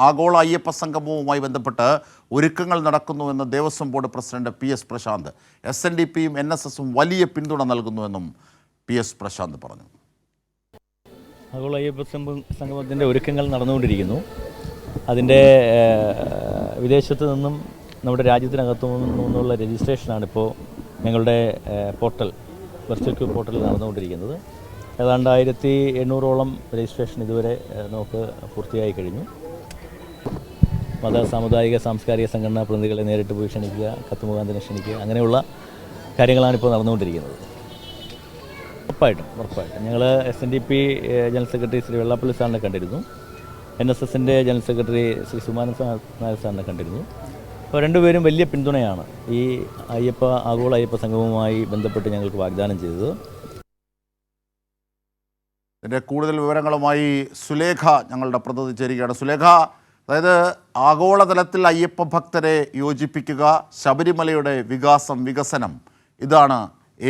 ആഗോള അയ്യപ്പ സംഗമവുമായി ബന്ധപ്പെട്ട് ഒരുക്കങ്ങൾ നടക്കുന്നുവെന്ന് Devaswom board president PS Prashanth. SNDPയും NSSും വലിയ പിന്തുണ നൽകുന്നുവെന്നും PS പ്രശാന്ത് പറഞ്ഞു. ആഗോള അയ്യപ്പ സംഗമത്തിൻ്റെ ഒരുക്കങ്ങൾ നടന്നുകൊണ്ടിരിക്കുന്നു. അതിൻ്റെ വിദേശത്തു നിന്നും നമ്മുടെ രാജ്യത്തിനകത്തു നിന്നുള്ള രജിസ്ട്രേഷനാണിപ്പോൾ ഞങ്ങളുടെ വെർച്വൽ ക്യൂ പോർട്ടലിൽ നടന്നുകൊണ്ടിരിക്കുന്നത്. ഏതാണ്ട് 1800ഓളം രജിസ്ട്രേഷൻ ഇതുവരെ നമുക്ക് പൂർത്തിയായി കഴിഞ്ഞു. മത സാമുദായിക സാംസ്കാരിക സംഘടനാ പ്രതിനിധികളെ നേരിട്ട് പോയി ക്ഷണിക്കുക, കത്ത് മുഖാന്തരം ക്ഷണിക്കുക, അങ്ങനെയുള്ള കാര്യങ്ങളാണിപ്പോൾ നടന്നുകൊണ്ടിരിക്കുന്നത്. ഉറപ്പായിട്ടും ഞങ്ങൾ SNDP general secretary Shri Vellappally സാറിനെ കണ്ടിരുന്നു. NSSൻ്റെ ജനറൽ സെക്രട്ടറി ശ്രീ സുമാനന്ദ നായർ സാറിനെ കണ്ടിരുന്നു. അപ്പോൾ രണ്ടുപേരും വലിയ പിന്തുണയാണ് ഈ ആഗോള അയ്യപ്പ സംഗമവുമായി ബന്ധപ്പെട്ട് ഞങ്ങൾക്ക് വാഗ്ദാനം ചെയ്തത്. ഇതിൻ്റെ കൂടുതൽ വിവരങ്ങളുമായി സുലേഖ ഞങ്ങളുടെ പ്രതിനിധി ചേരുകയാണ്. സുലേഖ, അതായത് ആഗോളതലത്തിൽ അയ്യപ്പ ഭക്തരെ യോജിപ്പിക്കുക, ശബരിമലയുടെ വികസനം, ഇതാണ്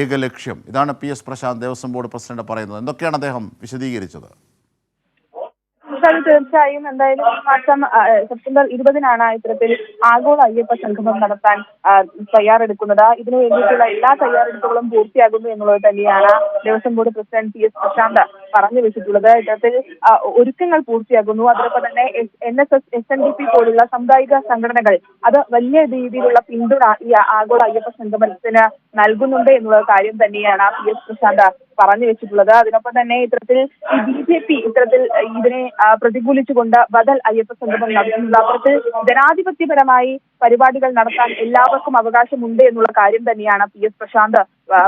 ഏക ലക്ഷ്യം. ഇതാണ് PS Prashanth Devaswom board president പറയുന്നത്. എന്തൊക്കെയാണ് അദ്ദേഹം വിശദീകരിച്ചത്? തീർച്ചയായും എന്തായാലും ഈ മാസം സെപ്റ്റംബർ 20-നാണ് ഇത്തരത്തിൽ ആഗോള അയ്യപ്പ സംഗമം നടത്താൻ തയ്യാറെടുക്കുന്നത്. ഇതിനു വേണ്ടിയിട്ടുള്ള എല്ലാ തയ്യാറെടുപ്പുകളും പൂർത്തിയാകുന്നു എന്നുള്ളത് തന്നെയാണ് Devaswom board president PS Prashanth പറഞ്ഞു വെച്ചിട്ടുള്ളത്. ഇത്തരത്തിൽ ഒരുക്കങ്ങൾ പൂർത്തിയാകുന്നു. അതോടൊപ്പം തന്നെ NSS, SNDP പോലുള്ള സാമുദായിക സംഘടനകൾ അത് വലിയ രീതിയിലുള്ള പിന്തുണ ഈ ആഗോള അയ്യപ്പ സംഗമത്തിന് നൽകുന്നുണ്ട് എന്നുള്ള കാര്യം തന്നെയാണ് PS പ്രശാന്ത് പറഞ്ഞു വെച്ചിട്ടുള്ളത്. അതിനൊപ്പം തന്നെ ഇത്തരത്തിൽ ഈ BJP ഇത്തരത്തിൽ ഇതിനെ പ്രതികൂലിച്ചുകൊണ്ട് ബദൽ അയ്യപ്പ സംഗമം നടത്തുന്നത്. അത്തരത്തിൽ ജനാധിപത്യപരമായി പരിപാടികൾ നടത്താൻ എല്ലാവർക്കും അവകാശമുണ്ട് എന്നുള്ള കാര്യം തന്നെയാണ് PS പ്രശാന്ത്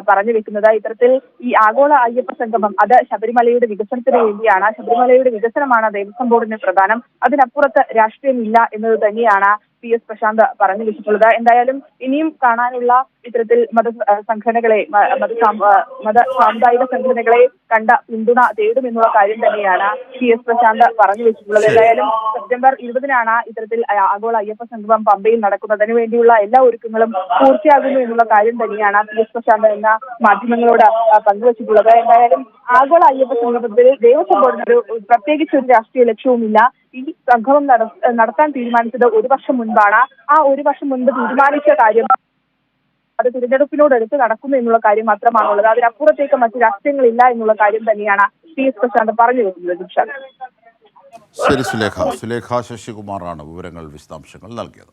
പറഞ്ഞു വെക്കുന്നത്. ഇത്തരത്തിൽ ഈ ആഗോള അയ്യപ്പ സംഗമം അത് ശബരിമലയുടെ വികസനത്തിന് വേണ്ടിയാണ്. ശബരിമലയുടെ വികസനമാണ് ദേവസ്വം ബോർഡിന് പ്രധാനം. അതിനപ്പുറത്ത് രാഷ്ട്രീയമില്ല എന്നത് തന്നെയാണ് PS പ്രശാന്ത് പറഞ്ഞു വെച്ചിട്ടുള്ളത്. എന്തായാലും ഇനിയും കാണാനുള്ള ഇത്തരത്തിൽ മത സാമുദായിക സംഘടനകളെ കണ്ട പിന്തുണ തേടുമെന്നുള്ള കാര്യം തന്നെയാണ് PS പ്രശാന്ത് പറഞ്ഞു വെച്ചിട്ടുള്ളത്. എന്തായാലും സെപ്റ്റംബർ 20-നാണ് ഇത്തരത്തിൽ ആഗോള അയ്യപ്പ സംഗമം പമ്പയിൽ നടക്കുന്നത്. അതിനുവേണ്ടിയുള്ള എല്ലാ ഒരുക്കങ്ങളും പൂർത്തിയാകുന്നു എന്നുള്ള കാര്യം തന്നെയാണ് PS പ്രശാന്ത് എന്ന മാധ്യമങ്ങളോട് പങ്കുവച്ചിട്ടുള്ളത്. എന്തായാലും ആഗോള അയ്യപ്പ സംഗമത്തിൽ ദേവസ്വം ബോർഡിനൊരു പ്രത്യേകിച്ച് ഒരു രാഷ്ട്രീയ ലക്ഷ്യവുമില്ല. ഈ സംഗമം നടത്താൻ തീരുമാനിച്ചത് 1 വർഷം മുൻപാണ്. ആ 1 വർഷം മുൻപ് തീരുമാനിച്ച കാര്യം അത് തിരഞ്ഞെടുപ്പിനോടടുത്ത് നടക്കുന്നു എന്നുള്ള കാര്യം മാത്രമാണുള്ളത്. അതിനപ്പുറത്തേക്ക് മറ്റു രാഷ്ട്രീയങ്ങളില്ല എന്നുള്ള കാര്യം തന്നെയാണ് PS പ്രശാന്ത് പറഞ്ഞു വെക്കുന്നത്. ശരി സുലേഖ ശശികുമാറാണ് വിവരങ്ങൾ വിശദാംശങ്ങൾ നൽകിയത്.